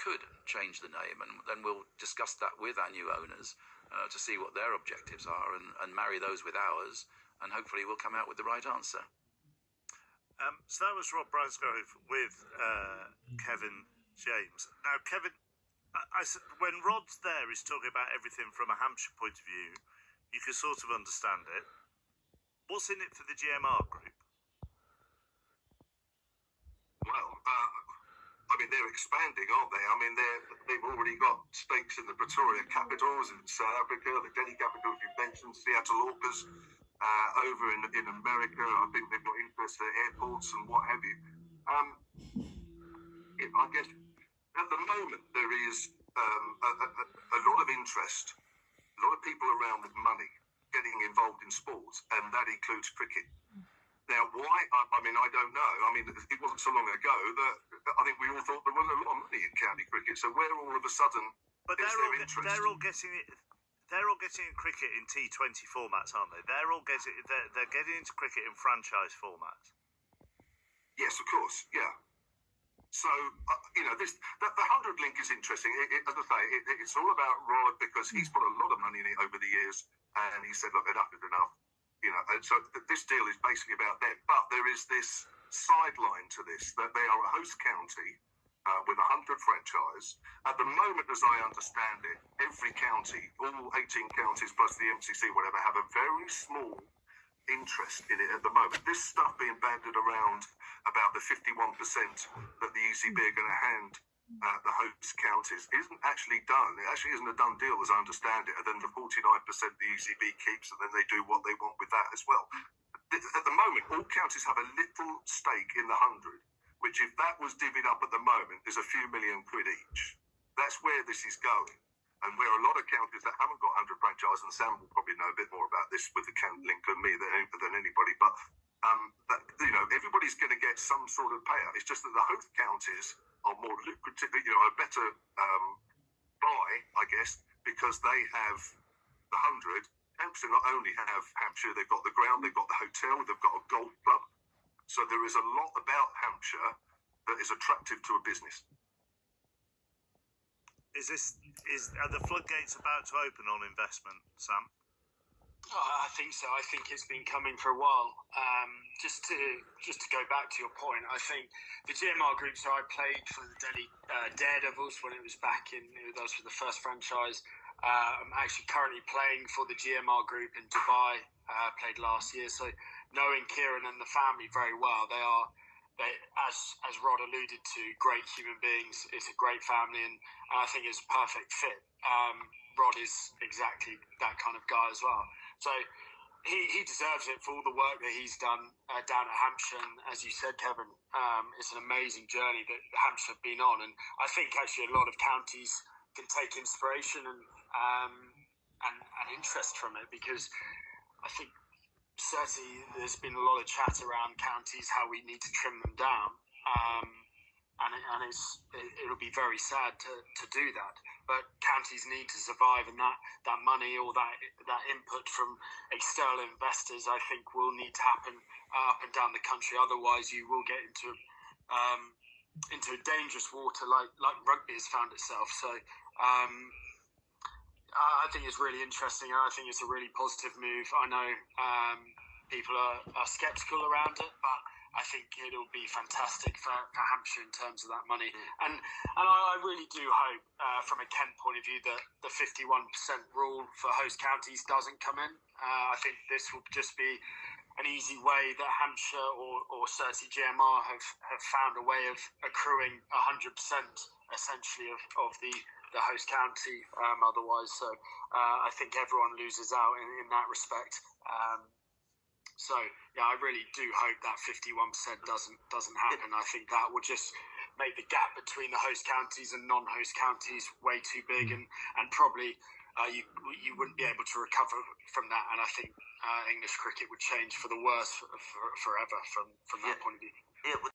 could change the name, and then we'll discuss that with our new owners to see what their objectives are and marry those with ours, and hopefully we'll come out with the right answer. So that was Rod Brasgrove with Kevin James. Now, Kevin, when Rod's there, he's talking about everything from a Hampshire point of view. You can sort of understand it. What's in it for the GMR group? Well, I mean, they're expanding, aren't they? I mean, they've already got stakes in the Pretoria Capitals in South Africa, the Delhi Capitals you mentioned, Seattle Orcas over in America. I think they've got interest at airports and what have you. I guess at the moment there is a lot of interest, a lot of people around with money getting involved in sports, and that includes cricket. Now, why? I mean, I don't know. I mean, it wasn't so long ago that I think we all thought there was a lot of money in county cricket. So where all of a sudden but is their interest? They're all getting cricket in T20 formats, aren't they? They're getting into cricket in franchise formats. Yes, of course. Yeah. So the 100 link is interesting. As I say, it's all about Rod because he's put a lot of money in it over the years, and he said, "Look, enough is enough." And so this deal is basically about them. But there is this sideline to this, that they are a host county with 100 franchise. At the moment, as I understand it, every county, all 18 counties plus the MCC, whatever, have a very small interest in it at the moment. This stuff being banded around about the 51% that the ECB are going to hand the host counties isn't actually done. It actually isn't a done deal, as I understand it. And then the 49% the ECB keeps, and then they do what they want with that as well. At the moment, all counties have a little stake in the 100, which, if that was divvied up at the moment, is a few million quid each. That's where this is going. And where a lot of counties that haven't got 100 franchise, and Sam will probably know a bit more about this with the count link and me than anybody, but everybody's going to get some sort of payout. It's just that the host counties are more lucrative, a better buy, I guess, because they have the 100. Hampshire not only have Hampshire, they've got the ground, they've got the hotel, they've got a golf club. So there is a lot about Hampshire that is attractive to a business. Are the floodgates about to open on investment, Sam? I think so. I think it's been coming for a while. Just to go back to your point, I think the GMR Group. So I played for the Delhi Daredevils when it was back in. That was for the first franchise. I'm actually currently playing for the GMR Group in Dubai. Played last year. So knowing Kieran and the family very well, they as Rod alluded to, great human beings. It's a great family, and I think it's a perfect fit. Rod is exactly that kind of guy as well. So he deserves it for all the work that he's done down at Hampshire. And as you said, Kevin, it's an amazing journey that Hampshire have been on. And I think actually a lot of counties can take inspiration and interest from it, because I think certainly there's been a lot of chat around counties, how we need to trim them down. And it'll be very sad to do that. But counties need to survive, and that money or that input from external investors, I think, will need to happen up and down the country. Otherwise, you will get into a dangerous water like rugby has found itself. So I think it's really interesting, and I think it's a really positive move. I know people are sceptical around it, but I think it'll be fantastic for Hampshire in terms of that money. And I really do hope, from a Kent point of view, that the 51% rule for host counties doesn't come in. I think this will just be an easy way that Hampshire or certainly GMR have found a way of accruing 100% essentially of the host county otherwise. So I think everyone loses out in that respect. So yeah, I really do hope that 51% doesn't happen. I think that will just make the gap between the host counties and non-host counties way too big, and probably you wouldn't be able to recover from that. And I think English cricket would change for the worse forever from that point of view. Yeah.